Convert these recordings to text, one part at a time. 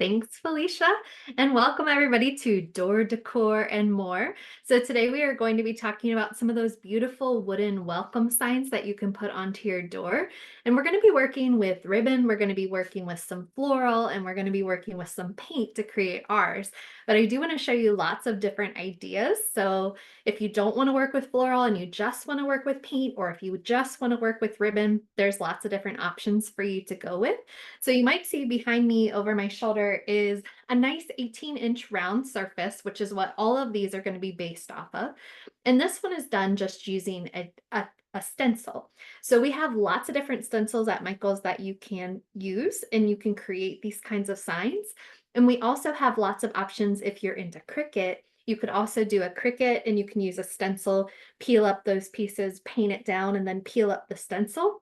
Thanks, Felicia, and welcome everybody to Door Decor and More. So today we are going to be talking about some of those beautiful wooden welcome signs that you can put onto your door. And we're going to be working with ribbon, we're going to be working with some floral, and we're going to be working with some paint to create ours. But I do want to show you lots of different ideas. So if you don't want to work with floral and you just want to work with paint, or if you just want to work with ribbon, there's lots of different options for you to go with. So you might see behind me over my shoulder is a nice 18-inch round surface, which is what all of these are going to be based off of. And this one is done just using a stencil. So we have lots of different stencils at Michael's that you can use and you can create these kinds of signs. And we also have lots of options if you're into Cricut. You could also do a Cricut and you can use a stencil, peel up those pieces, paint it down, and then peel up the stencil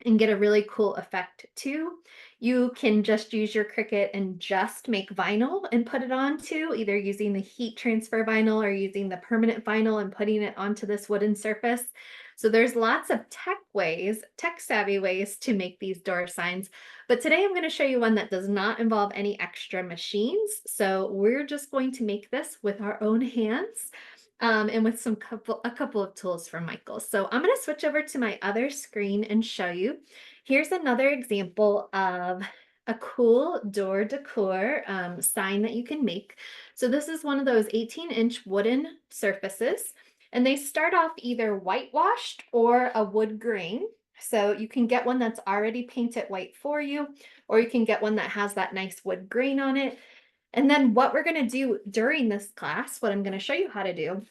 and get a really cool effect too. You can just use your Cricut and just make vinyl and put it onto, either using the heat transfer vinyl or using the permanent vinyl and putting it onto this wooden surface. So there's lots of tech savvy ways to make these door signs. But today I'm going to show you one that does not involve any extra machines. So we're just going to make this with our own hands. And with a couple of tools from Michael. So I'm going to switch over to my other screen and show you. Here's another example of a cool door decor sign that you can make. So this is one of those 18-inch wooden surfaces, and they start off either whitewashed or a wood grain. So you can get one that's already painted white for you, or you can get one that has that nice wood grain on it. And then what we're going to do during this class, what I'm going to show you how to do,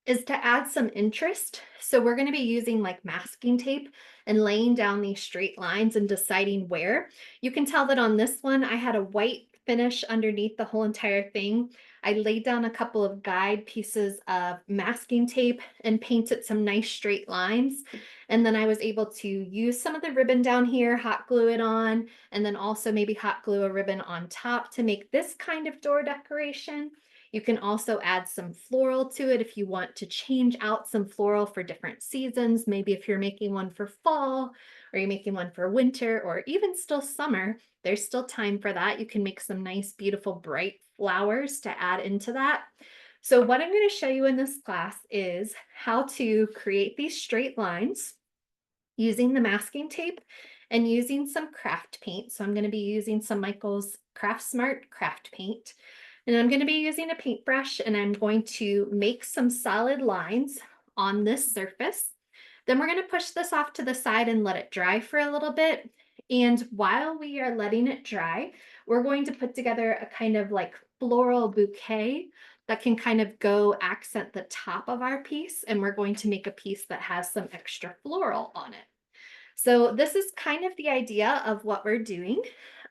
is to add some interest. So we're going to be using like masking tape and laying down these straight lines and deciding where. You can tell that on this one, I had a white finish underneath the whole entire thing. I laid down a couple of guide pieces of masking tape and painted some nice straight lines. And then I was able to use some of the ribbon down here, hot glue it on, and then also maybe hot glue a ribbon on top to make this kind of door decoration. You can also add some floral to it if you want to change out some floral for different seasons. Maybe if you're making one for fall, or you're making one for winter, or even still summer, there's still time for that. You can make some nice, beautiful, bright flowers to add into that. So what I'm going to show you in this class is how to create these straight lines using the masking tape and using some craft paint. So I'm going to be using some Michael's CraftSmart craft paint. And I'm going to be using a paintbrush, and I'm going to make some solid lines on this surface. Then we're going to push this off to the side and let it dry for a little bit. And while we are letting it dry, we're going to put together a kind of like floral bouquet that can kind of go accent the top of our piece. And we're going to make a piece that has some extra floral on it. So this is kind of the idea of what we're doing.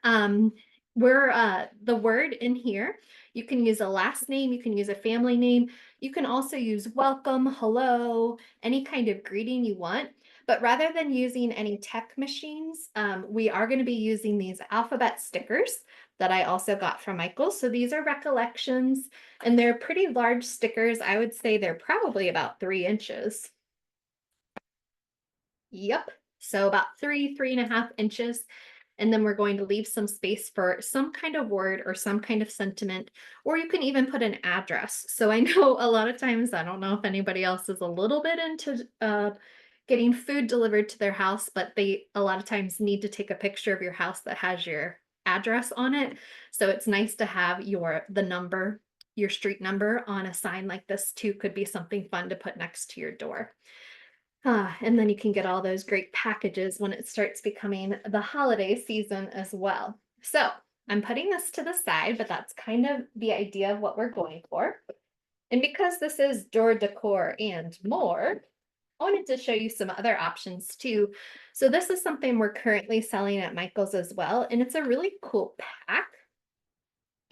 The word in here, you can use a last name, you can use a family name, you can also use welcome, hello, any kind of greeting you want. But rather than using any tech machines, we are going to be using these alphabet stickers that I also got from Michael. So these are Recollections, and they're pretty large stickers. I would say they're probably about 3 inches. Yep. So about 3.5 inches. And then we're going to leave some space for some kind of word or some kind of sentiment, or you can even put an address. So I know a lot of times, I don't know if anybody else is a little bit into getting food delivered to their house, but they a lot of times need to take a picture of your house that has your address on it. So it's nice to have your street number on a sign like this too. Could be something fun to put next to your door. And then you can get all those great packages when it starts becoming the holiday season as well. So I'm putting this to the side, but that's kind of the idea of what we're going for. And because this is door decor and more, I wanted to show you some other options too. So this is something we're currently selling at Michael's as well, and it's a really cool pack.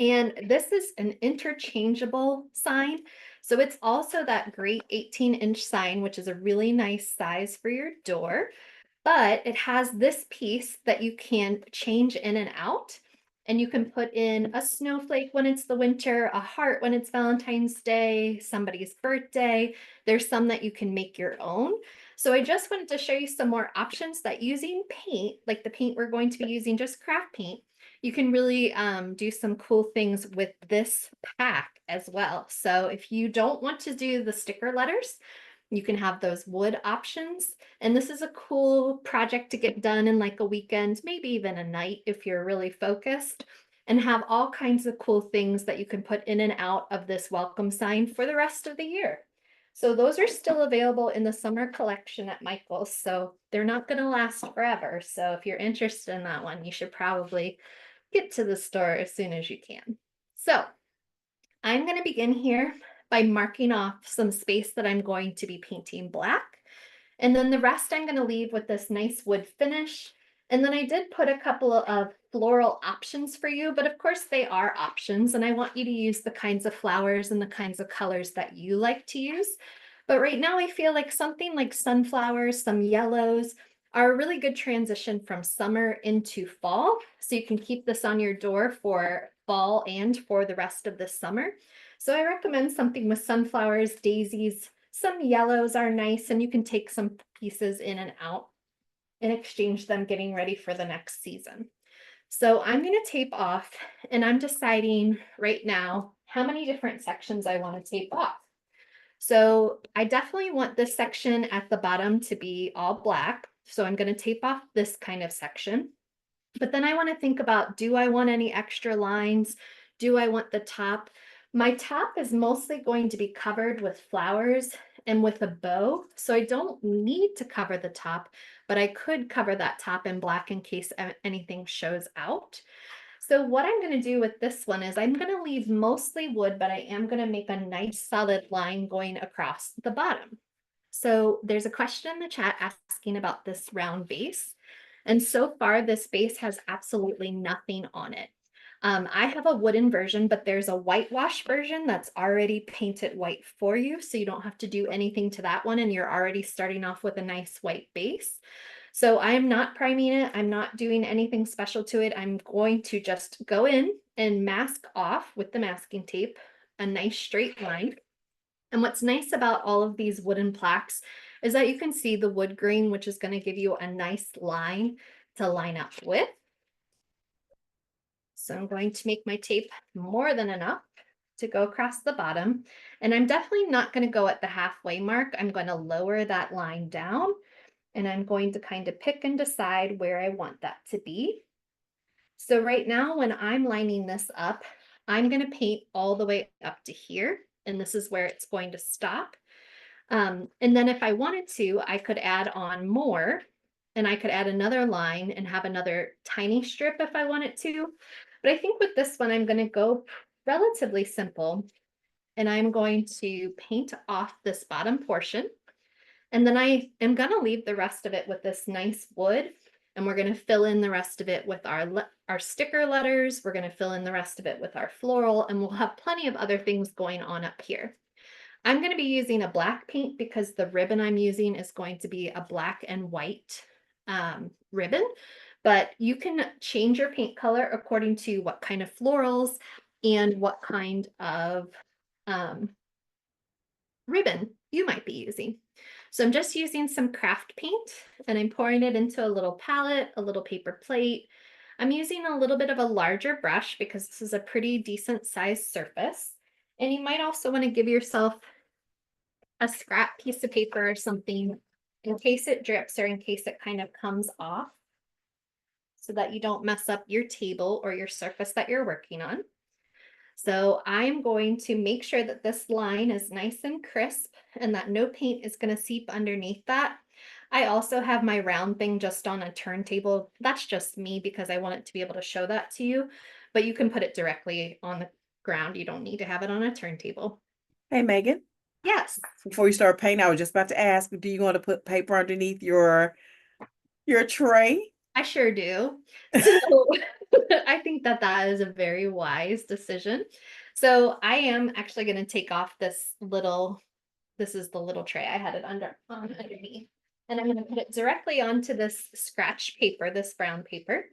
And this is an interchangeable sign. So it's also that great 18-inch sign, which is a really nice size for your door. But it has this piece that you can change in and out. And you can put in a snowflake when it's the winter, a heart when it's Valentine's Day, somebody's birthday. There's some that you can make your own. So I just wanted to show you some more options that using paint, like the paint we're going to be using, just craft paint, you can really do some cool things with this pack as well. So if you don't want to do the sticker letters, you can have those wood options. And this is a cool project to get done in like a weekend, maybe even a night if you're really focused, and have all kinds of cool things that you can put in and out of this welcome sign for the rest of the year. So those are still available in the summer collection at Michael's. So they're not going to last forever. So if you're interested in that one, you should probably get to the store as soon as you can. So I'm going to begin here by marking off some space that I'm going to be painting black. And then the rest I'm going to leave with this nice wood finish. And then I did put a couple of floral options for you, but of course they are options. And I want you to use the kinds of flowers and the kinds of colors that you like to use. But right now I feel like something like sunflowers, some yellows, are a really good transition from summer into fall. So you can keep this on your door for fall and for the rest of the summer. So I recommend something with sunflowers, daisies, some yellows are nice, and you can take some pieces in and out and exchange them getting ready for the next season. So I'm going to tape off, and I'm deciding right now how many different sections I want to tape off. So I definitely want this section at the bottom to be all black. So I'm going to tape off this kind of section. But then I want to think about, do I want any extra lines? Do I want the top? My top is mostly going to be covered with flowers and with a bow. So I don't need to cover the top, but I could cover that top in black in case anything shows out. So what I'm going to do with this one is I'm going to leave mostly wood, but I am going to make a nice solid line going across the bottom. So there's a question in the chat asking about this round base. And so far, this base has absolutely nothing on it. I have a wooden version, but there's a whitewash version that's already painted white for you. So you don't have to do anything to that one. And you're already starting off with a nice white base. So I am not priming it. I'm not doing anything special to it. I'm going to just go in and mask off with the masking tape a nice straight line. And what's nice about all of these wooden plaques is that you can see the wood grain, which is going to give you a nice line to line up with. So I'm going to make my tape more than enough to go across the bottom. And I'm definitely not going to go at the halfway mark. I'm going to lower that line down, and I'm going to kind of pick and decide where I want that to be. So right now, when I'm lining this up, I'm going to paint all the way up to here, and this is where it's going to stop. And then if I wanted to, I could add on more, and I could add another line and have another tiny strip if I wanted to. But I think with this one, I'm going to go relatively simple, and I'm going to paint off this bottom portion. And then I am going to leave the rest of it with this nice wood, and we're going to fill in the rest of it with our sticker letters. We're going to fill in the rest of it with our floral, and we'll have plenty of other things going on up here. I'm going to be using a black paint because the ribbon I'm using is going to be a black and white ribbon, but you can change your paint color according to what kind of florals and what kind of ribbon you might be using. So I'm just using some craft paint, and I'm pouring it into a little palette, a little paper plate. I'm using a little bit of a larger brush because this is a pretty decent sized surface. And you might also want to give yourself a scrap piece of paper or something in case it drips or in case it kind of comes off, so that you don't mess up your table or your surface that you're working on. So I'm going to make sure that this line is nice and crisp and that no paint is going to seep underneath that. I also have my round thing just on a turntable. That's just me because I want it to be able to show that to you, but you can put it directly on the ground. You don't need to have it on a turntable. Hey, Megan. Yes. Before you start painting, I was just about to ask, do you want to put paper underneath your tray? I sure do. So I think that that is a very wise decision. So I am actually going to take off this is the little tray. I had it underneath. And I'm going to put it directly onto this scratch paper, this brown paper.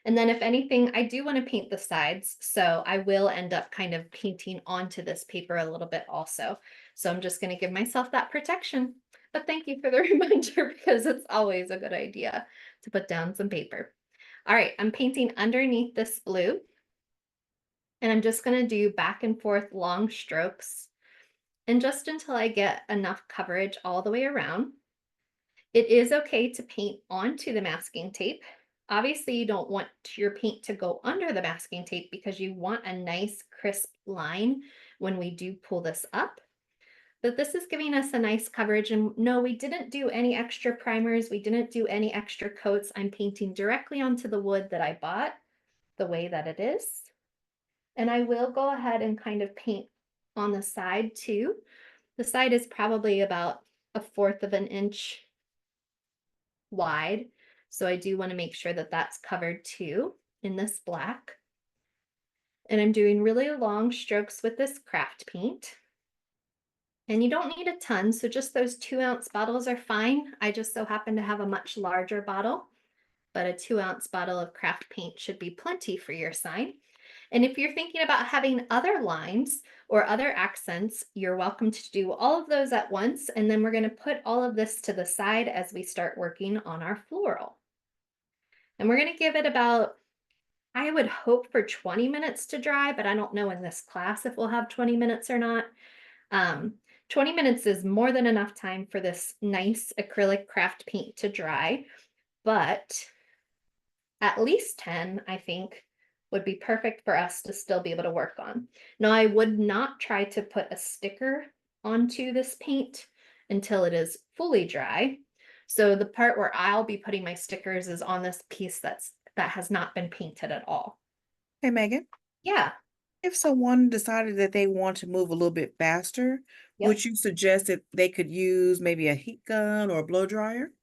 And then if anything, I do want to paint the sides. So I will end up kind of painting onto this paper a little bit also. So I'm just going to give myself that protection. But thank you for the reminder because it's always a good idea to put down some paper. All right, I'm painting underneath this blue, and I'm just gonna do back and forth long strokes, and just until I get enough coverage all the way around. It is okay to paint onto the masking tape. Obviously, you don't want your paint to go under the masking tape because you want a nice crisp line when we do pull this up. But this is giving us a nice coverage. And no, we didn't do any extra primers. We didn't do any extra coats. I'm painting directly onto the wood that I bought the way that it is. And I will go ahead and kind of paint on the side too. The side is probably about 1/4 of an inch wide. So I do want to make sure that that's covered too in this black. And I'm doing really long strokes with this craft paint. And you don't need a ton, so just those 2-ounce bottles are fine. I just so happen to have a much larger bottle, but a 2-ounce bottle of craft paint should be plenty for your sign. And if you're thinking about having other lines or other accents, you're welcome to do all of those at once. And then we're going to put all of this to the side as we start working on our floral. And we're going to give it about, I would hope for 20 minutes to dry, but I don't know in this class if we'll have 20 minutes or not. 20 minutes is more than enough time for this nice acrylic craft paint to dry, but at least 10, I think, would be perfect for us to still be able to work on. Now, I would not try to put a sticker onto this paint until it is fully dry. So the part where I'll be putting my stickers is on this piece that has not been painted at all. Hey, Megan, Yeah. if someone decided that they want to move a little bit faster, Yep. would you suggest that they could use maybe a heat gun or a blow dryer?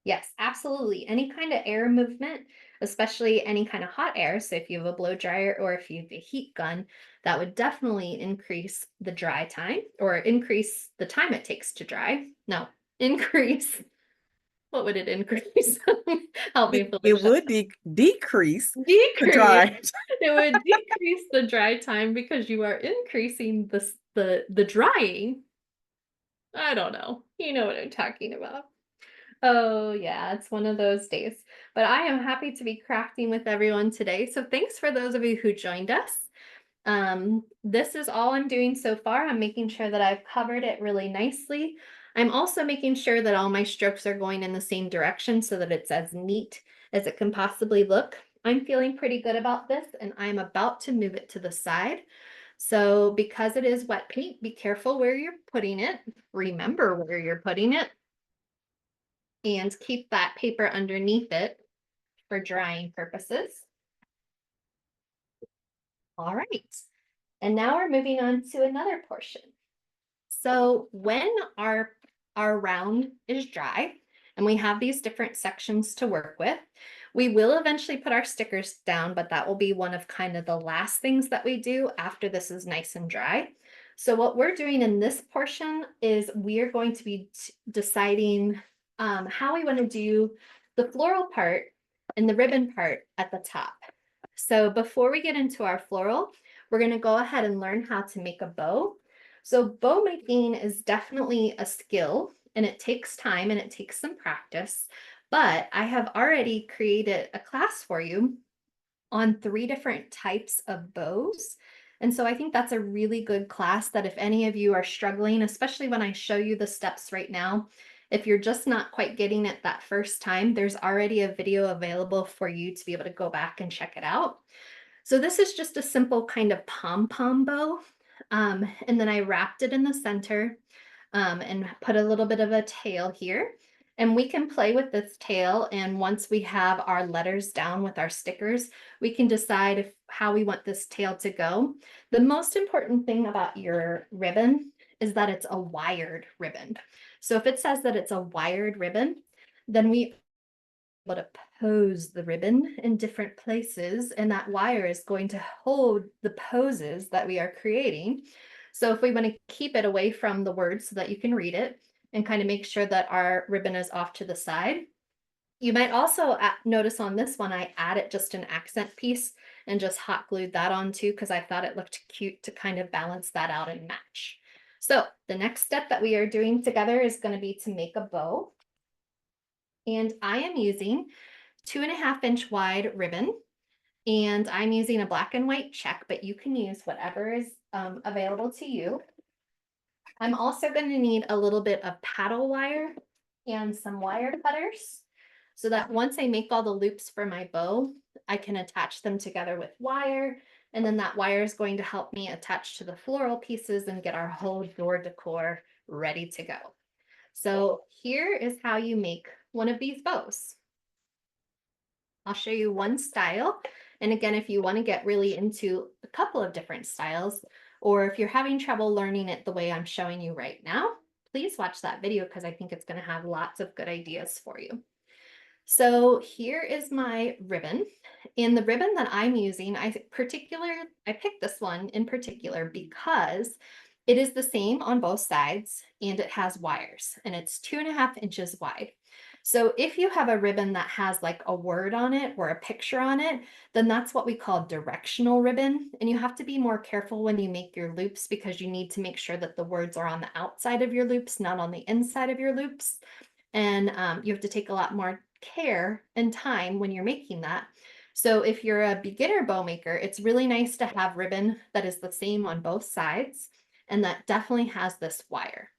Yes, absolutely. Any kind of air movement, especially any kind of hot air. So if you have a blow dryer or if you have a heat gun, that would definitely increase the dry time or increase the time it takes to dry. No, increase. What would it increase? Help me, It Felicia. would decrease the Decrease. dry. It would decrease the dry time because you are increasing the drying. I don't know. You know what I'm talking about. Oh, yeah, it's one of those days. But I am happy to be crafting with everyone today. So thanks for those of you who joined us. This is all I'm doing so far. I'm making sure that I've covered it really nicely. I'm also making sure that all my strokes are going in the same direction so that it's as neat as it can possibly look. I'm feeling pretty good about this, and I'm about to move it to the side. So because it is wet paint, be careful where you're putting it. Remember where you're putting it and keep that paper underneath it for drying purposes. All right. And now we're moving on to another portion. So when our round is dry and we have these different sections to work with, we will eventually put our stickers down, but that will be one of kind of the last things that we do after this is nice and dry. So what we're doing in this portion is we are going to be deciding how we want to do the floral part and the ribbon part at the top. So before we get into our floral, we're going to go ahead and learn how to make a bow. So bow making is definitely a skill and it takes time and it takes some practice, but I have already created a class for you on 3 different types of bows. And so I think that's a really good class that if any of you are struggling, especially when I show you the steps right now, if you're just not quite getting it that first time, there's already a video available for you to be able to go back and check it out. So this is just a simple kind of pom-pom bow. And then I wrapped it in the center and put a little bit of a tail here. And we can play with this tail. And once we have our letters down with our stickers, we can decide how we want this tail to go. The most important thing about your ribbon is that it's a wired ribbon. So if it says that it's a wired ribbon, then we able to pose the ribbon in different places, and that wire is going to hold the poses that we are creating. So if we want to keep it away from the words so that you can read it and kind of make sure that our ribbon is off to the side. You might also notice on this one, I added just an accent piece and just hot glued that on too because I thought it looked cute to kind of balance that out and match. So the next step that we are doing together is going to be to make a bow. And I am using 2.5 inch wide ribbon, and I'm using a black and white check, but you can use whatever is available to you. I'm also going to need a little bit of paddle wire and some wire cutters so that once I make all the loops for my bow, I can attach them together with wire. And then that wire is going to help me attach to the floral pieces and get our whole door decor ready to go. So here is how you make one of these bows. I'll show you one style. And again, if you want to get really into a couple of different styles, or if you're having trouble learning it the way I'm showing you right now, please watch that video because I think it's going to have lots of good ideas for you. So here is my ribbon. And the ribbon that I'm using, I picked this one in particular because it is the same on both sides and it has wires and it's 2.5 inches wide. So if you have a ribbon that has like a word on it or a picture on it, then that's what we call directional ribbon. And you have to be more careful when you make your loops because you need to make sure that the words are on the outside of your loops, not on the inside of your loops. And you have to take a lot more care and time when you're making that. So if you're a beginner bow maker, it's really nice to have ribbon that is the same on both sides and that definitely has this wire.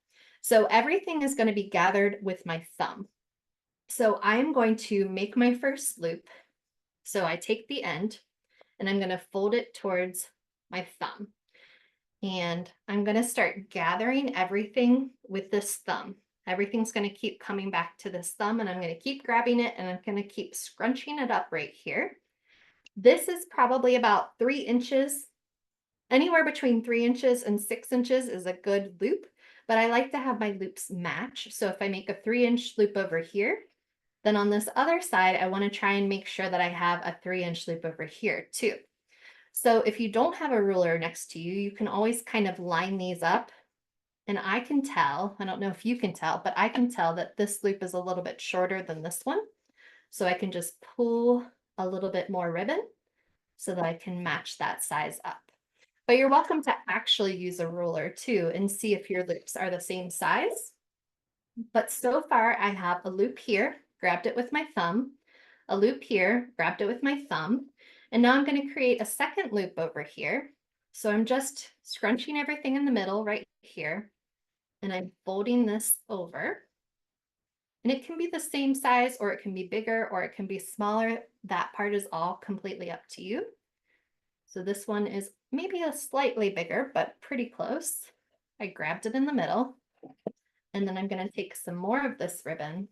So everything is going to be gathered with my thumb. So I'm going to make my first loop. So I take the end and I'm going to fold it towards my thumb. And I'm going to start gathering everything with this thumb. Everything's going to keep coming back to this thumb and I'm going to keep grabbing it and I'm going to keep scrunching it up right here. This is probably about 3 inches. Anywhere between 3 inches and 6 inches is a good loop, but I like to have my loops match. So if I make a 3-inch loop over here, then on this other side, I want to try and make sure that I have a 3-inch loop over here too. So if you don't have a ruler next to you, you can always kind of line these up. And I can tell, I don't know if you can tell, but I can tell that this loop is a little bit shorter than this one. So I can just pull a little bit more ribbon so that I can match that size up. But you're welcome to actually use a ruler too and see if your loops are the same size. But so far I have a loop here, grabbed it with my thumb, a loop here, grabbed it with my thumb, and now I'm going to create a second loop over here. So I'm just scrunching everything in the middle right here, and I'm folding this over. And it can be the same size, or it can be bigger, or it can be smaller. That part is all completely up to you. So this one is maybe a slightly bigger, but pretty close. I grabbed it in the middle, and then I'm going to take some more of this ribbon,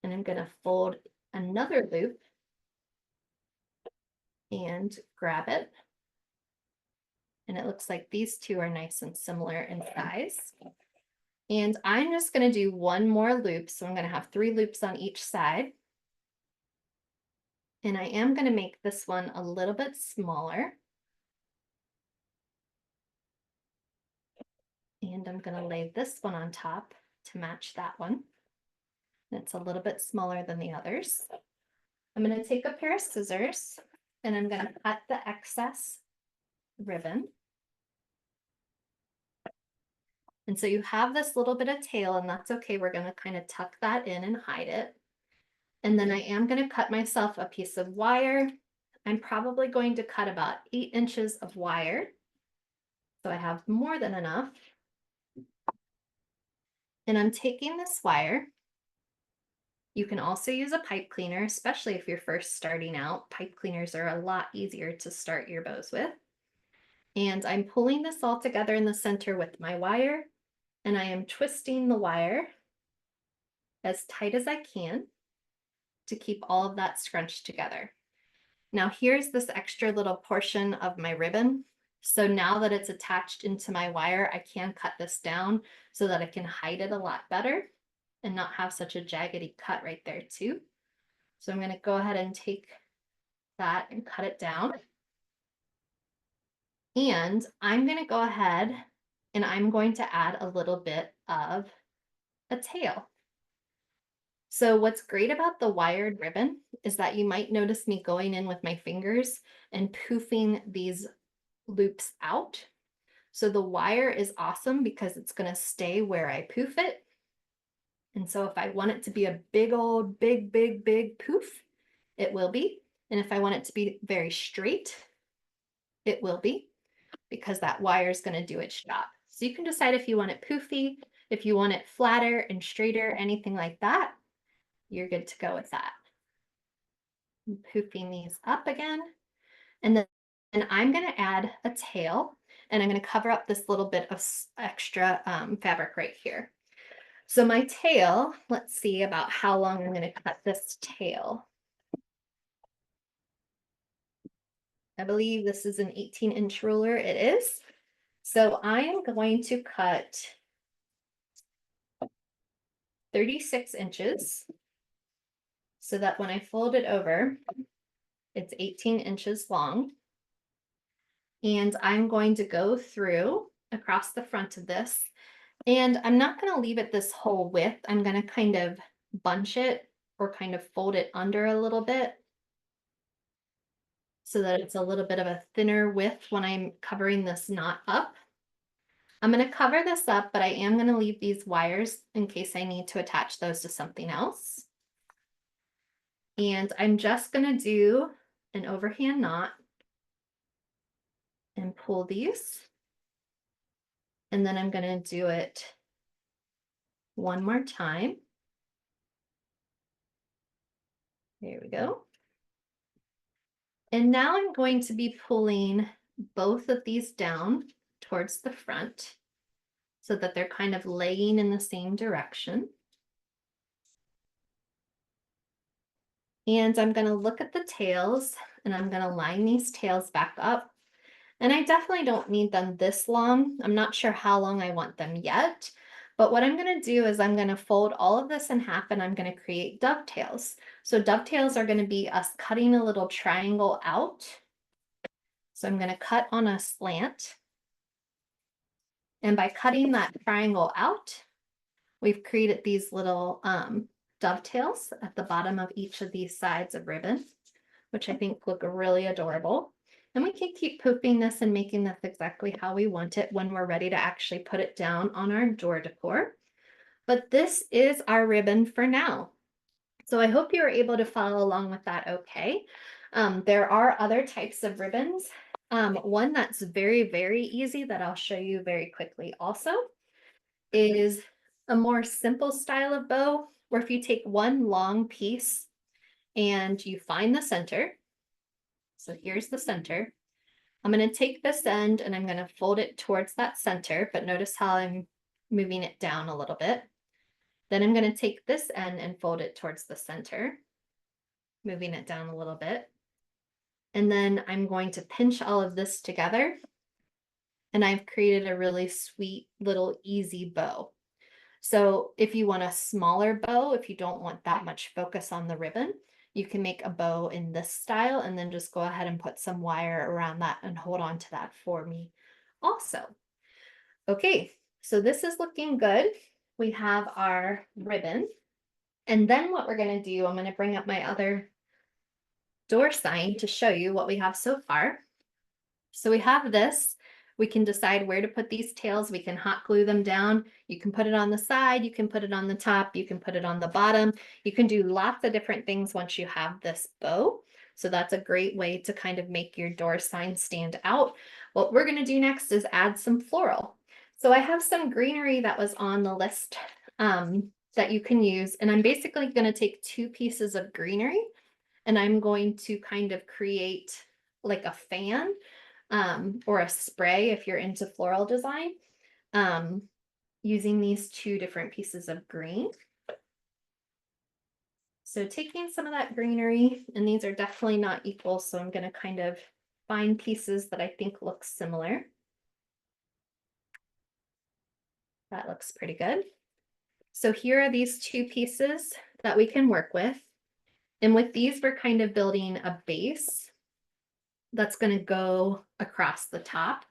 and I'm going to fold another loop and grab it. And it looks like these two are nice and similar in size. And I'm just going to do one more loop. So I'm going to have 3 loops on each side. And I am going to make this one a little bit smaller. And I'm going to lay this one on top to match that one. It's a little bit smaller than the others. I'm going to take a pair of scissors and I'm going to cut the excess ribbon. And so you have this little bit of tail, and that's okay. We're going to kind of tuck that in and hide it. And then I am going to cut myself a piece of wire. I'm probably going to cut about 8 inches of wire. So I have more than enough. And I'm taking this wire. You can also use a pipe cleaner, especially if you're first starting out. Pipe cleaners are a lot easier to start your bows with. And I'm pulling this all together in the center with my wire. And I am twisting the wire as tight as I can to keep all of that scrunched together. Now here's this extra little portion of my ribbon. So now that it's attached into my wire, I can cut this down so that I can hide it a lot better and not have such a jaggedy cut right there too. So I'm going to go ahead and take that and cut it down. And I'm going to go ahead and I'm going to add a little bit of a tail. So what's great about the wired ribbon is that you might notice me going in with my fingers and poofing these loops out. So the wire is awesome because it's going to stay where I poof it. And so if I want it to be a big old, big poof, it will be. And if I want it to be very straight, it will be, because that wire is going to do its job. So you can decide if you want it poofy, if you want it flatter and straighter, anything like that, you're good to go with that. I'm poofing these up again. And then I'm going to add a tail, and I'm going to cover up this little bit of extra fabric right here. So my tail, let's see about how long I'm going to cut this tail. I believe this is an 18-inch ruler. It is. So I am going to cut 36 inches so that when I fold it over, it's 18 inches long. And I'm going to go through across the front of this. And I'm not going to leave it this whole width. I'm going to kind of bunch it or kind of fold it under a little bit so that it's a little bit of a thinner width when I'm covering this knot up. I'm going to cover this up, but I am going to leave these wires in case I need to attach those to something else. And I'm just going to do an overhand knot and pull these. And then I'm going to do it one more time. There we go. And now I'm going to be pulling both of these down towards the front so that they're kind of laying in the same direction. And I'm going to look at the tails, and I'm going to line these tails back up. And I definitely don't need them this long. I'm not sure how long I want them yet. But what I'm going to do is I'm going to fold all of this in half, and I'm going to create dovetails. So dovetails are going to be us cutting a little triangle out. So I'm going to cut on a slant. And by cutting that triangle out, we've created these little dovetails at the bottom of each of these sides of ribbon, which I think look really adorable. And we can keep poofing this and making this exactly how we want it when we're ready to actually put it down on our door decor. But this is our ribbon for now. So I hope you were able to follow along with that okay. There are other types of ribbons. One that's very easy that I'll show you very quickly also is a more simple style of bow, where if you take one long piece and you find the center, so here's the center, I'm going to take this end and I'm going to fold it towards that center, but notice how I'm moving it down a little bit. Then I'm going to take this end and fold it towards the center, moving it down a little bit. And then I'm going to pinch all of this together, and I've created a really sweet little easy bow. So if you want a smaller bow, if you don't want that much focus on the ribbon, you can make a bow in this style and then just go ahead and put some wire around that and hold on to that for me also. Okay, so this is looking good. We have our ribbon. And then what we're going to do, I'm going to bring up my other door sign to show you what we have so far. So we have this. We can decide where to put these tails. We can hot glue them down. You can put it on the side. You can put it on the top. You can put it on the bottom. You can do lots of different things once you have this bow. So that's a great way to kind of make your door sign stand out. What we're going to do next is add some floral. So I have some greenery that was on the list that you can use. And I'm basically going to take 2 pieces of greenery, and I'm going to kind of create like a fan or a spray if you're into floral design, using these 2 different pieces of green. So taking some of that greenery, and these are definitely not equal, so I'm going to kind of find pieces that I think look similar. That looks pretty good. So here are these 2 pieces that we can work with. And with these, we're kind of building a base that's going to go across the top.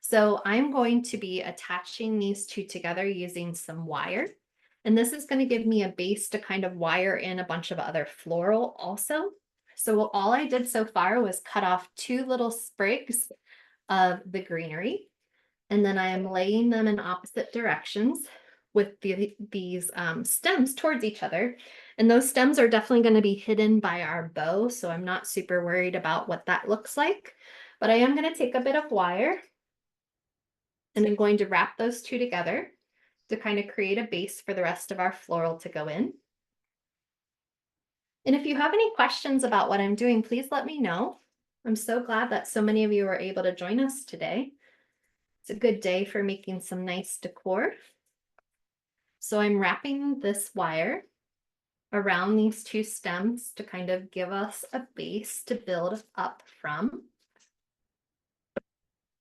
So I'm going to be attaching these 2 together using some wire. And this is going to give me a base to kind of wire in a bunch of other floral also. So all I did so far was cut off 2 little sprigs of the greenery. And then I am laying them in opposite directions with these stems towards each other. And those stems are definitely going to be hidden by our bow, so I'm not super worried about what that looks like. But I am going to take a bit of wire and I'm going to wrap those two together to kind of create a base for the rest of our floral to go in. And if you have any questions about what I'm doing, please let me know. I'm so glad that so many of you were able to join us today. It's a good day for making some nice decor. So I'm wrapping this wire around these two stems to kind of give us a base to build up from.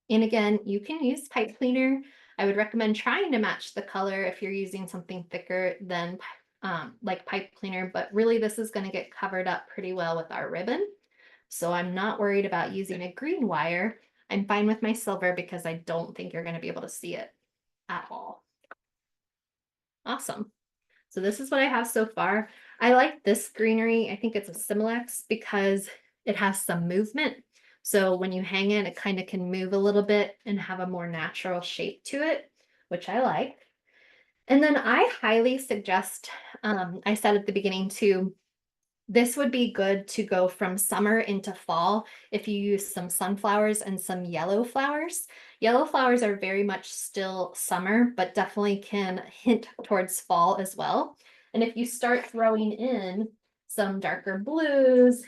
And again, you can use pipe cleaner. I would recommend trying to match the color if you're using something thicker than like pipe cleaner, but really this is going to get covered up pretty well with our ribbon. So I'm not worried about using a green wire. I'm fine with my silver because I don't think you're going to be able to see it at all. Awesome. So this is what I have so far. I like this greenery. I think it's a Similex because it has some movement. So when you hang it, it kind of can move a little bit and have a more natural shape to it, which I like. And then I highly suggest, I said at the beginning too, this would be good to go from summer into fall if you use some sunflowers and some yellow flowers. Yellow flowers are very much still summer, but definitely can hint towards fall as well. And if you start throwing in some darker blues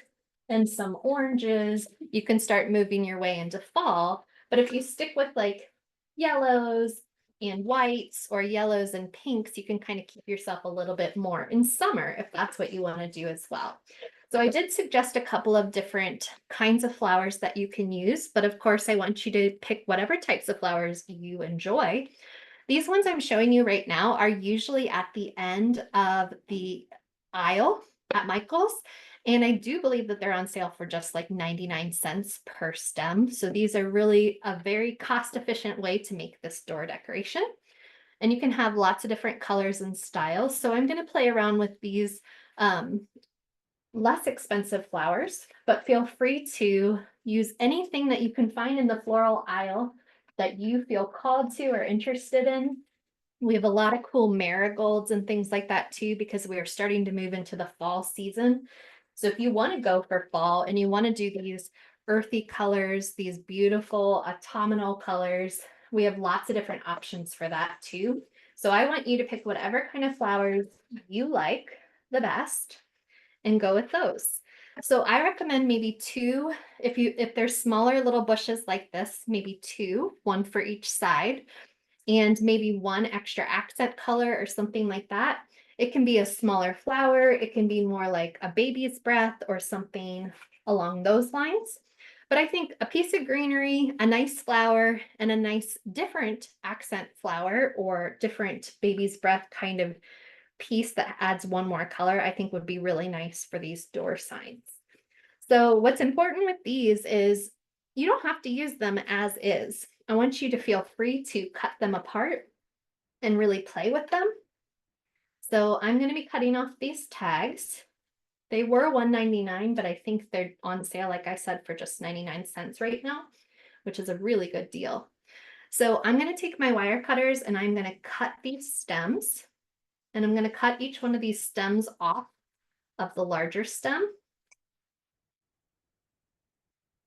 and some oranges, you can start moving your way into fall. But if you stick with like yellows and whites or yellows and pinks, you can kind of keep yourself a little bit more in summer if that's what you want to do as well. So I did suggest a couple of different kinds of flowers that you can use, but of course I want you to pick whatever types of flowers you enjoy. These ones I'm showing you right now are usually at the end of the aisle at Michael's. And I do believe that they're on sale for just like 99 cents per stem. So these are really a very cost-efficient way to make this door decoration. And you can have lots of different colors and styles. So I'm going to play around with these less expensive flowers, but feel free to use anything that you can find in the floral aisle that you feel called to or interested in. We have a lot of cool marigolds and things like that too, because we are starting to move into the fall season. So if you want to go for fall and you want to do these earthy colors, these beautiful autumnal colors, we have lots of different options for that too. So I want you to pick whatever kind of flowers you like the best and go with those. So I recommend maybe two, if there's smaller little bushes like this, maybe two, one for each side, and maybe one extra accent color or something like that. It can be a smaller flower. It can be more like a baby's breath or something along those lines. But I think a piece of greenery, a nice flower, and a nice different accent flower or different baby's breath kind of piece that adds one more color, I think would be really nice for these door signs. So what's important with these is you don't have to use them as is. I want you to feel free to cut them apart and really play with them. So I'm going to be cutting off these tags. They were $1.99, but I think they're on sale, like I said, for just 99 cents right now, which is a really good deal. So I'm going to take my wire cutters and I'm going to cut these stems, and I'm going to cut each one of these stems off of the larger stem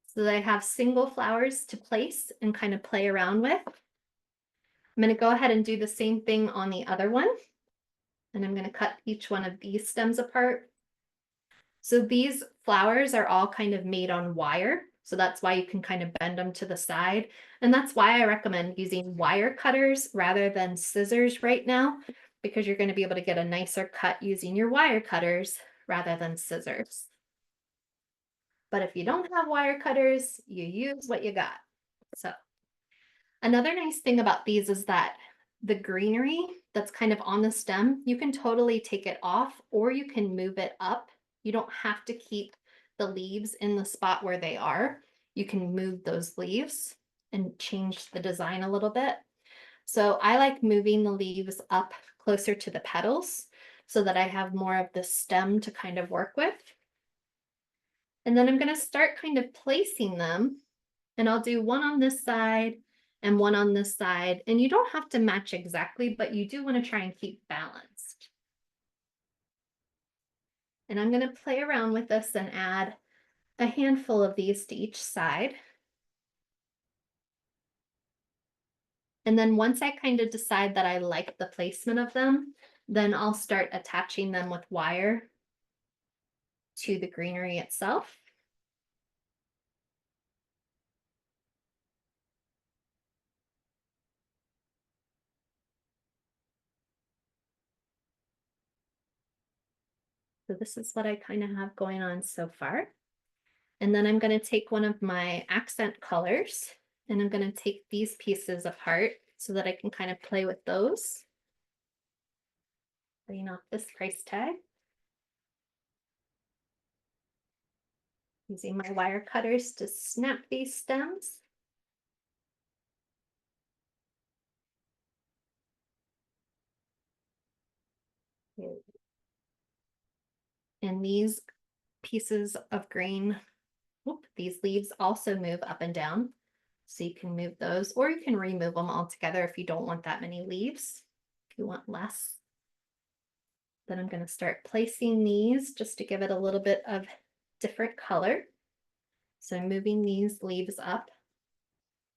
so that I have single flowers to place and kind of play around with. I'm going to go ahead and do the same thing on the other one. And I'm going to cut each one of these stems apart. So these flowers are all kind of made on wire. So that's why you can kind of bend them to the side. And that's why I recommend using wire cutters rather than scissors right now, because you're going to be able to get a nicer cut using your wire cutters rather than scissors. But if you don't have wire cutters, you use what you got. So another nice thing about these is that the greenery that's kind of on the stem, you can totally take it off or you can move it up. You don't have to keep the leaves in the spot where they are. You can move those leaves and change the design a little bit. So I like moving the leaves up closer to the petals so that I have more of the stem to kind of work with. And then I'm going to start kind of placing them, and I'll do one on this side and one on this side. And you don't have to match exactly, but you do want to try and keep balanced. And I'm going to play around with this and add a handful of these to each side. And then once I kind of decide that I like the placement of them, then I'll start attaching them with wire to the greenery itself. So this is what I kind of have going on so far. And then I'm going to take one of my accent colors and I'm going to take these pieces apart so that I can kind of play with those. Clean off this price tag. Using my wire cutters to snap these stems. And these pieces of green, these leaves also move up and down. So you can move those, or you can remove them altogether if you don't want that many leaves. If you want less. Then I'm going to start placing these just to give it a little bit of different color. So I'm moving these leaves up.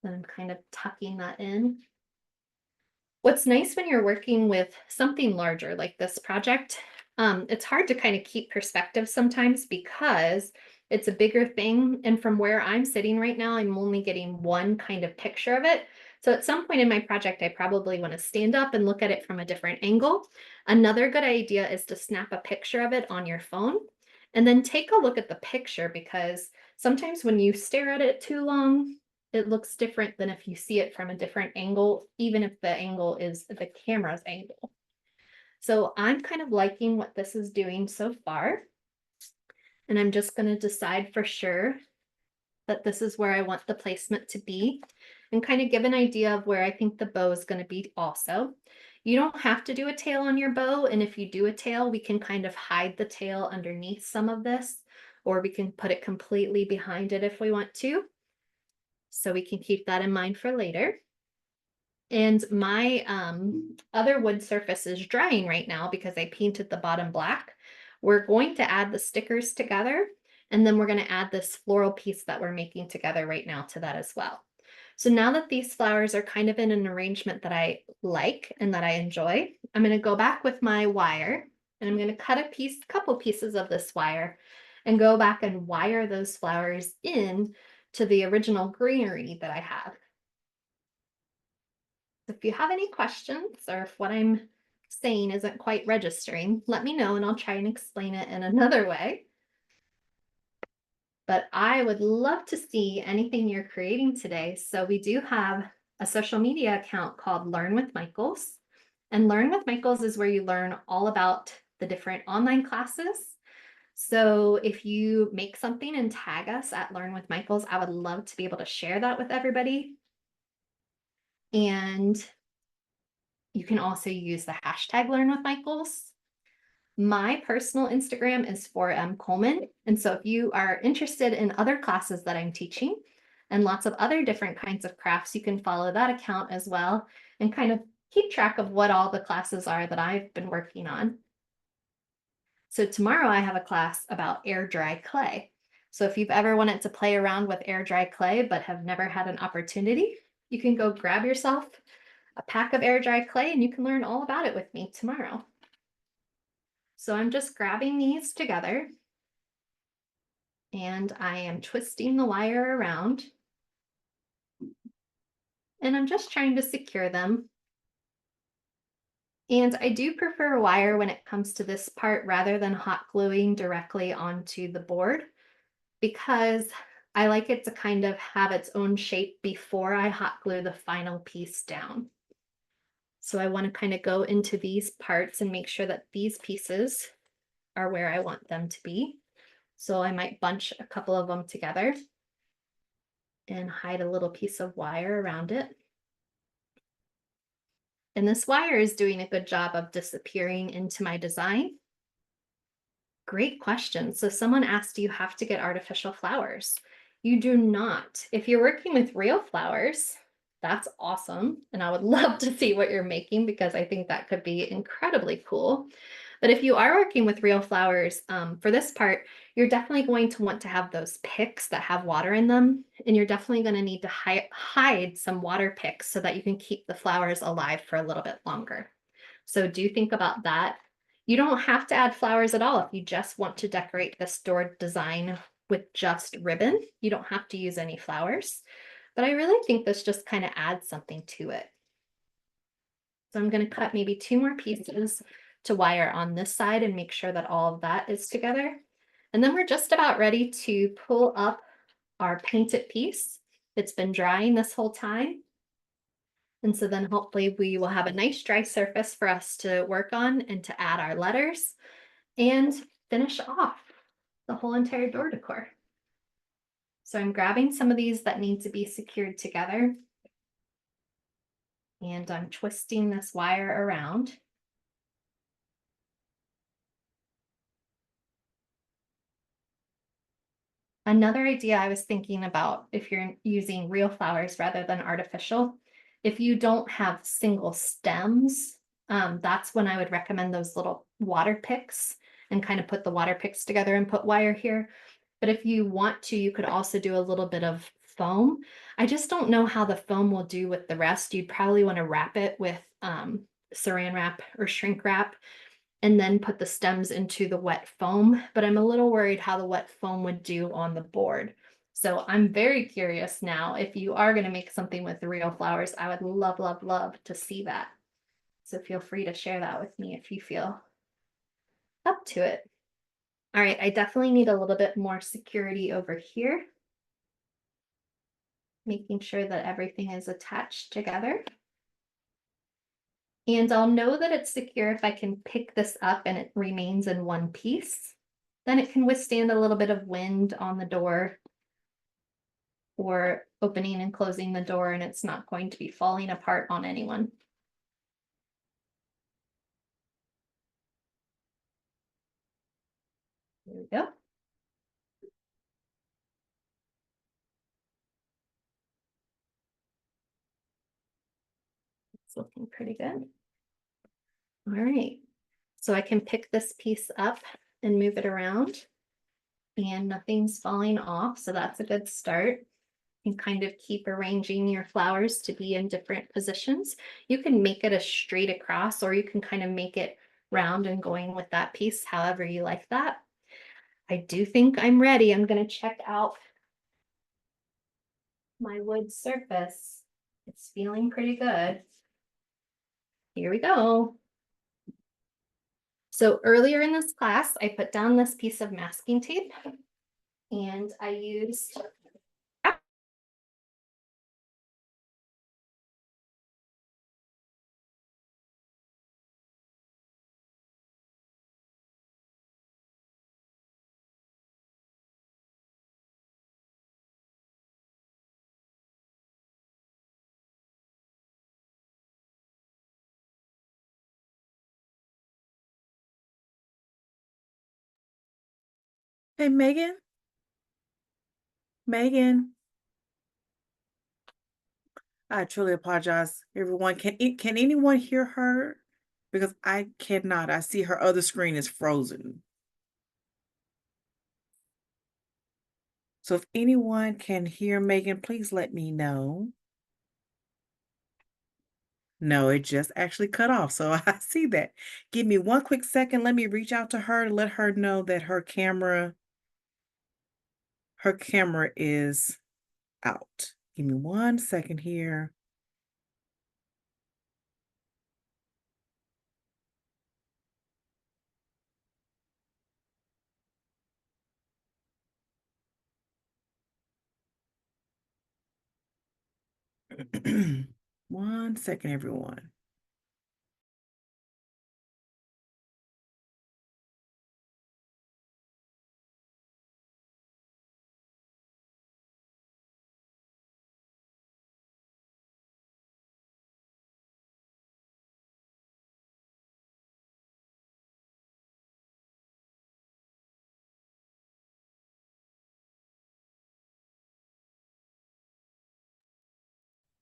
Then I'm kind of tucking that in. What's nice when you're working with something larger like this project, it's hard to kind of keep perspective sometimes because it's a bigger thing. And from where I'm sitting right now, I'm only getting one kind of picture of it. So at some point in my project, I probably want to stand up and look at it from a different angle. Another good idea is to snap a picture of it on your phone and then take a look at the picture, because sometimes when you stare at it too long, it looks different than if you see it from a different angle, even if the angle is the camera's angle. So I'm kind of liking what this is doing so far. And I'm just going to decide for sure that this is where I want the placement to be and kind of give an idea of where I think the bow is going to be also. You don't have to do a tail on your bow. And if you do a tail, we can kind of hide the tail underneath some of this, or we can put it completely behind it if we want to. So we can keep that in mind for later. And my other wood surface is drying right now because I painted the bottom black. We're going to add the stickers together, and then we're going to add this floral piece that we're making together right now to that as well. So now that these flowers are kind of in an arrangement that I like and that I enjoy, I'm going to go back with my wire and I'm going to cut a couple pieces of this wire and go back and wire those flowers in to the original greenery that I have. If you have any questions or if what I'm saying isn't quite registering, let me know and I'll try and explain it in another way. But I would love to see anything you're creating today. So we do have a social media account called Learn with Michaels. And Learn with Michaels is where you learn all about the different online classes. So if you make something and tag us at Learn with Michaels, I would love to be able to share that with everybody. And you can also use the hashtag Learn with Michaels. My personal Instagram is for Coleman. And so if you are interested in other classes that I'm teaching and lots of other different kinds of crafts, you can follow that account as well and kind of keep track of what all the classes are that I've been working on. So tomorrow I have a class about air dry clay. So if you've ever wanted to play around with air dry clay but have never had an opportunity, you can go grab yourself a pack of air dry clay and you can learn all about it with me tomorrow. So I'm just grabbing these together and I am twisting the wire around and I'm just trying to secure them. And I do prefer wire when it comes to this part rather than hot gluing directly onto the board, because I like it to kind of have its own shape before I hot glue the final piece down. So I want to kind of go into these parts and make sure that these pieces are where I want them to be. So I might bunch a couple of them together and hide a little piece of wire around it. And this wire is doing a good job of disappearing into my design. Great question. So someone asked, do you have to get artificial flowers? You do not. If you're working with real flowers, that's awesome. And I would love to see what you're making because I think that could be incredibly cool. But if you are working with real flowers, for this part, you're definitely going to want to have those picks that have water in them. And you're definitely going to need to hide some water picks so that you can keep the flowers alive for a little bit longer. So do think about that. You don't have to add flowers at all if you just want to decorate this door design with just ribbon. You don't have to use any flowers, but I really think this just kind of adds something to it. So I'm going to cut maybe 2 more pieces to wire on this side and make sure that all of that is together. And then we're just about ready to pull up our painted piece. It's been drying this whole time. And so then hopefully we will have a nice dry surface for us to work on and to add our letters and finish off the whole entire door decor. So I'm grabbing some of these that need to be secured together. And I'm twisting this wire around. Another idea I was thinking about if you're using real flowers rather than artificial, if you don't have single stems, that's when I would recommend those little water picks and kind of put the water picks together and put wire here. But if you want to, you could also do a little bit of foam. I just don't know how the foam will do with the rest. You'd probably want to wrap it with saran wrap or shrink wrap and then put the stems into the wet foam, but I'm a little worried how the wet foam would do on the board. So I'm very curious now, if you are going to make something with the real flowers, I would love, love, love to see that. So feel free to share that with me if you feel up to it. All right, I definitely need a little bit more security over here, making sure that everything is attached together. And I'll know that it's secure if I can pick this up and it remains in one piece. Then it can withstand a little bit of wind on the door or opening and closing the door, and it's not going to be falling apart on anyone. There we go. It's looking pretty good. All right, so I can pick this piece up and move it around and nothing's falling off, so that's a good start. And kind of keep arranging your flowers to be in different positions. You can make it a straight across, or you can kind of make it round and going with that piece, however you like that. I do think I'm ready. I'm going to check out my wood surface. It's feeling pretty good. Here we go. So earlier in this class, I put down this piece of masking tape and I used Hey, Megan. Megan. I truly apologize, everyone. Can anyone hear her? Because I cannot. I see her other screen is frozen. So if anyone can hear Megan, please let me know. No, it just actually cut off. So I see that. Give me one quick second. Let me reach out to her and let her know that her camera is out. Give me 1 second here. One second, everyone.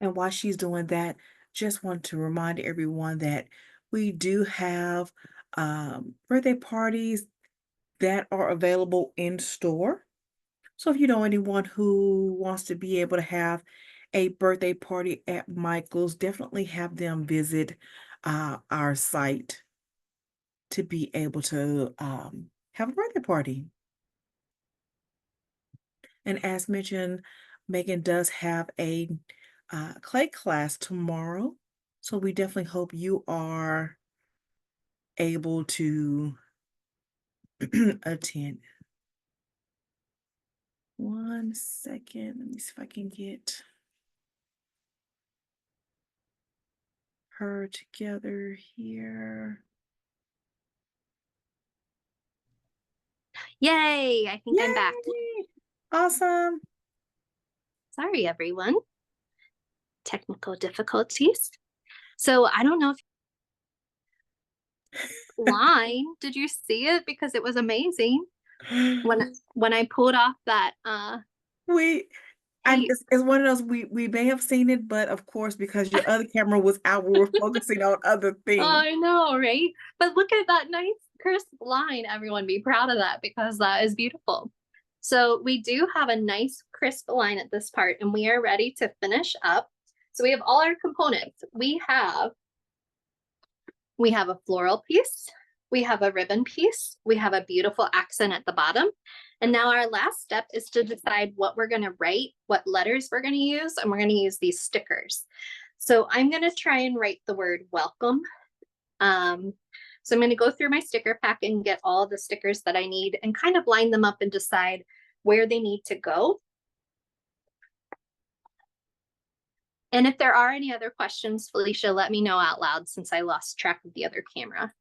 And while she's doing that, just want to remind everyone that we do have birthday parties that are available in store. So if you know anyone who wants to be able to have a birthday party at Michael's, definitely have them visit our site to be able to have a birthday party. And as mentioned, Megan does have a clay class tomorrow. So we definitely hope you are able to attend. One second. Let me see if I can get her together here. Yay, I think I'm back. Yay! Awesome. Sorry, everyone. Technical difficulties. So I don't know if line, did you see it? Because it was amazing. When I pulled off that We tape. it's one of those we may have seen it, but of course, because your other camera was out, we were focusing on other things. I know, right? But look at that nice crisp line. Everyone be proud of that because that is beautiful. So we do have a nice crisp line at this part and we are ready to finish up. So we have all our components. We have a floral piece, we have a ribbon piece, we have a beautiful accent at the bottom. And now our last step is to decide what we're going to write, what letters we're going to use, and we're going to use these stickers. So I'm going to try and write the word welcome. So I'm going to go through my sticker pack and get all the stickers that I need and kind of line them up and decide where they need to go. And if there are any other questions, Felicia, let me know out loud since I lost track of the other camera.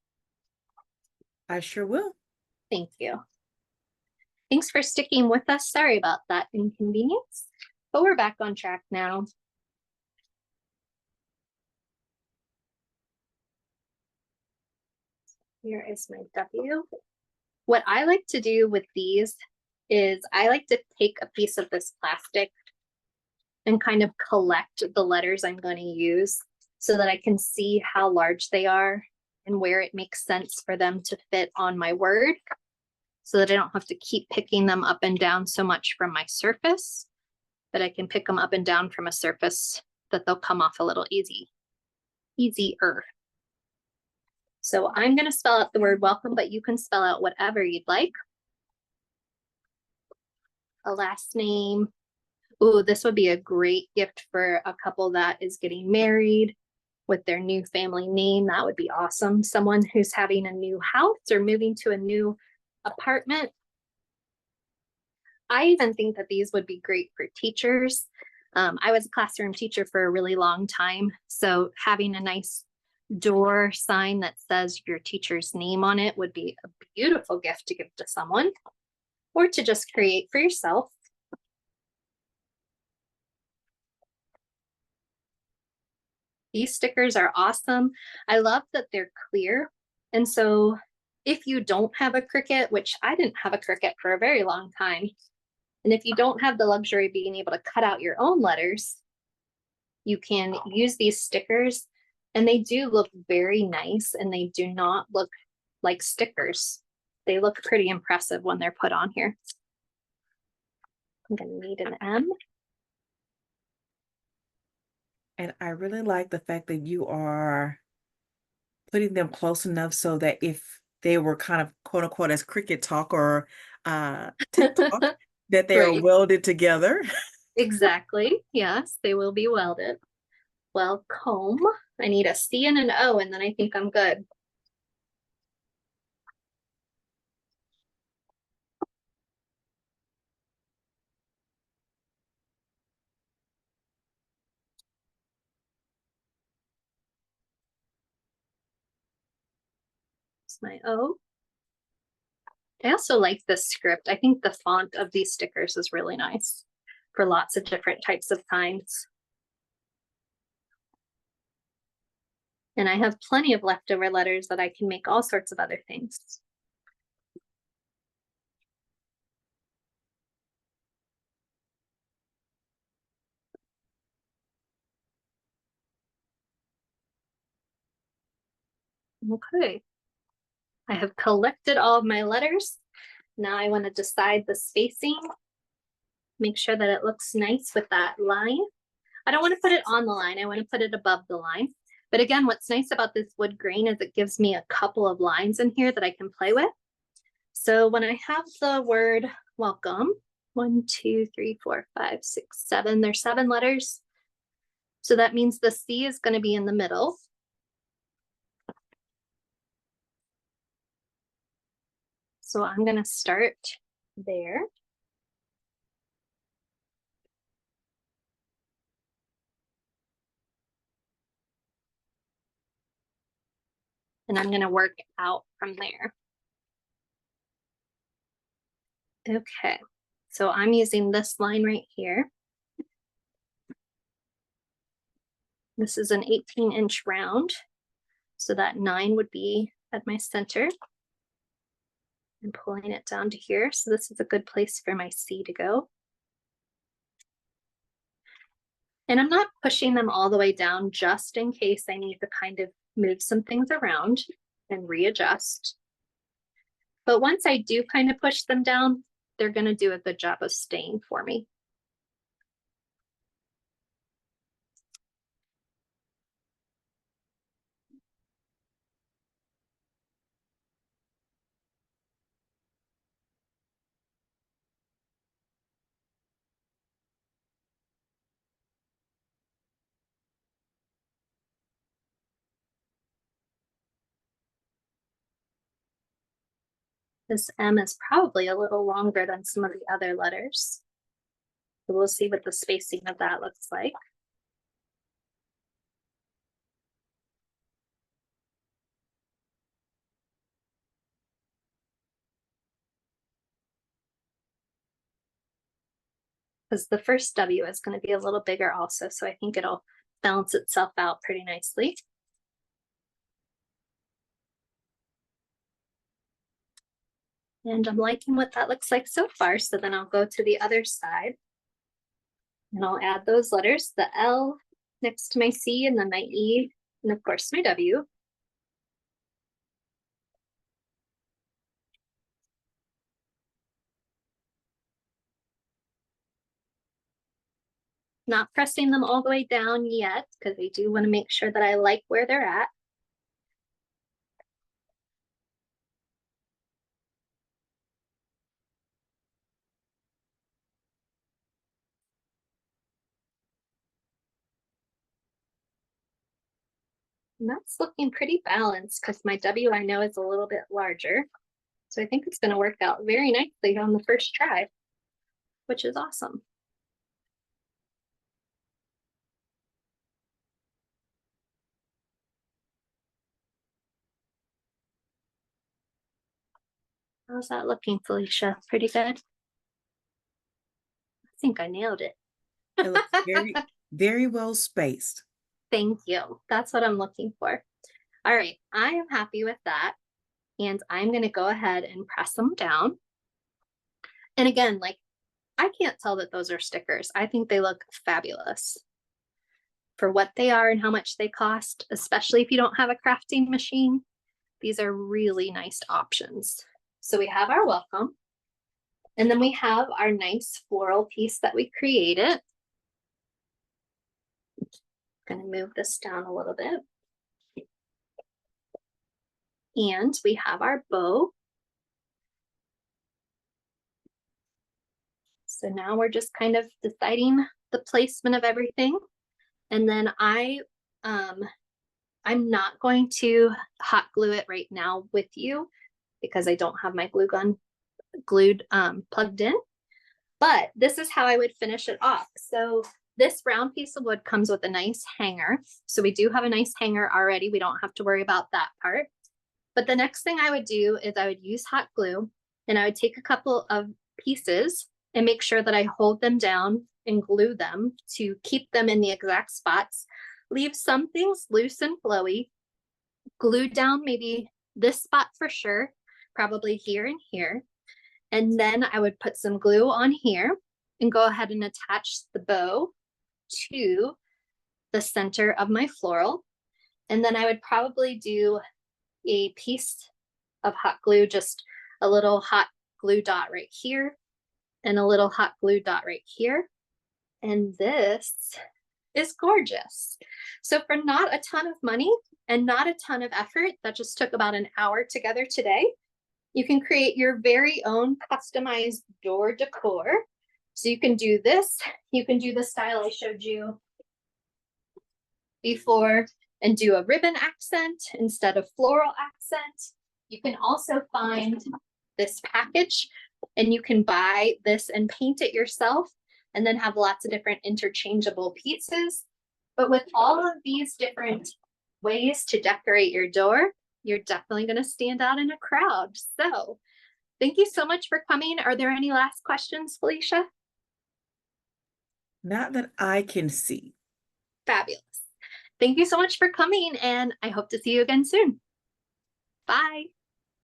I sure will. Thank you. Thanks for sticking with us. Sorry about that inconvenience, but we're back on track now. Here is my W. What I like to do with these is I like to take a piece of this plastic and kind of collect the letters I'm going to use so that I can see how large they are and where it makes sense for them to fit on my word so that I don't have to keep picking them up and down so much from my surface, but I can pick them up and down from a surface that they'll come off a little easier. So I'm going to spell out the word welcome, but you can spell out whatever you'd like. A last name. Ooh, this would be a great gift for a couple that is getting married with their new family name. That would be awesome. Someone who's having a new house or moving to a new apartment. I even think that these would be great for teachers. I was a classroom teacher for a really long time. So having a nice door sign that says your teacher's name on it would be a beautiful gift to give to someone or to just create for yourself. These stickers are awesome. I love that they're clear. And so if you don't have a Cricut, which I didn't have a Cricut for a very long time, and if you don't have the luxury of being able to cut out your own letters, you can use these stickers and they do look very nice and they do not look like stickers. They look pretty impressive when they're put on here. I'm gonna need an M. And I really like the fact that you are putting them close enough so that if they were kind of quote unquote as Cricut talk or TikTok, that they are Right. welded together. Exactly. Yes, they will be welded. Welcome. I need a C and an O, and then I think I'm good. It's my O. I also like this script. I think the font of these stickers is really nice for lots of different types of kinds. And I have plenty of leftover letters that I can make all sorts of other things. Okay. I have collected all of my letters. Now I want to decide the spacing. Make sure that it looks nice with that line. I don't want to put it on the line. I want to put it above the line. But again, what's nice about this wood grain is it gives me a couple of lines in here that I can play with. So when I have the word welcome, 1, 2, 3, 4, 5, 6, 7, there's 7 letters. So that means the C is going to be in the middle. So I'm going to start there. And I'm going to work out from there. Okay, so I'm using this line right here. This is an 18-inch round. So that 9 would be at my center. I'm pulling it down to here. So this is a good place for my C to go. And I'm not pushing them all the way down just in case I need to kind of move some things around and readjust. But once I do kind of push them down, they're going to do a good job of staying for me. This M is probably a little longer than some of the other letters. So we'll see what the spacing of that looks like. Because the first W is going to be a little bigger also, so I think it'll balance itself out pretty nicely. And I'm liking what that looks like so far, so then I'll go to the other side. And I'll add those letters, the L next to my C, and then my E, and of course my W. Not pressing them all the way down yet, because I do want to make sure that I like where they're at. And that's looking pretty balanced because my W I know is a little bit larger. So I think it's going to work out very nicely on the first try, which is awesome. How's that looking, Felicia? Pretty good? I think I nailed it. It looks very, very well spaced. Thank you. That's what I'm looking for. All right, I am happy with that. And I'm going to go ahead and press them down. And again, like, I can't tell that those are stickers. I think they look fabulous for what they are and how much they cost, especially if you don't have a crafting machine. These are really nice options. So we have our welcome. And then we have our nice floral piece that we created. I'm going to move this down a little bit. And we have our bow. So now we're just kind of deciding the placement of everything. And then I'm not going to hot glue it right now with you because I don't have my glue gun plugged in. But this is how I would finish it off. So this round piece of wood comes with a nice hanger. So we do have a nice hanger already. We don't have to worry about that part. But the next thing I would do is I would use hot glue and I would take a couple of pieces and make sure that I hold them down and glue them to keep them in the exact spots. Leave some things loose and flowy. Glue down maybe this spot for sure, probably here and here. And then I would put some glue on here and go ahead and attach the bow to the center of my floral. And then I would probably do a piece of hot glue, just a little hot glue dot right here and a little hot glue dot right here. And this is gorgeous. So for not a ton of money and not a ton of effort, that just took about an hour together today, you can create your very own customized door decor. So you can do this, you can do the style I showed you before and do a ribbon accent instead of floral accent. You can also find this package and you can buy this and paint it yourself and then have lots of different interchangeable pieces. But with all of these different ways to decorate your door, you're definitely going to stand out in a crowd. So thank you so much for coming. Are there any last questions, Felicia? Not that I can see. Fabulous. Thank you so much for coming, and I hope to see you again soon. Bye.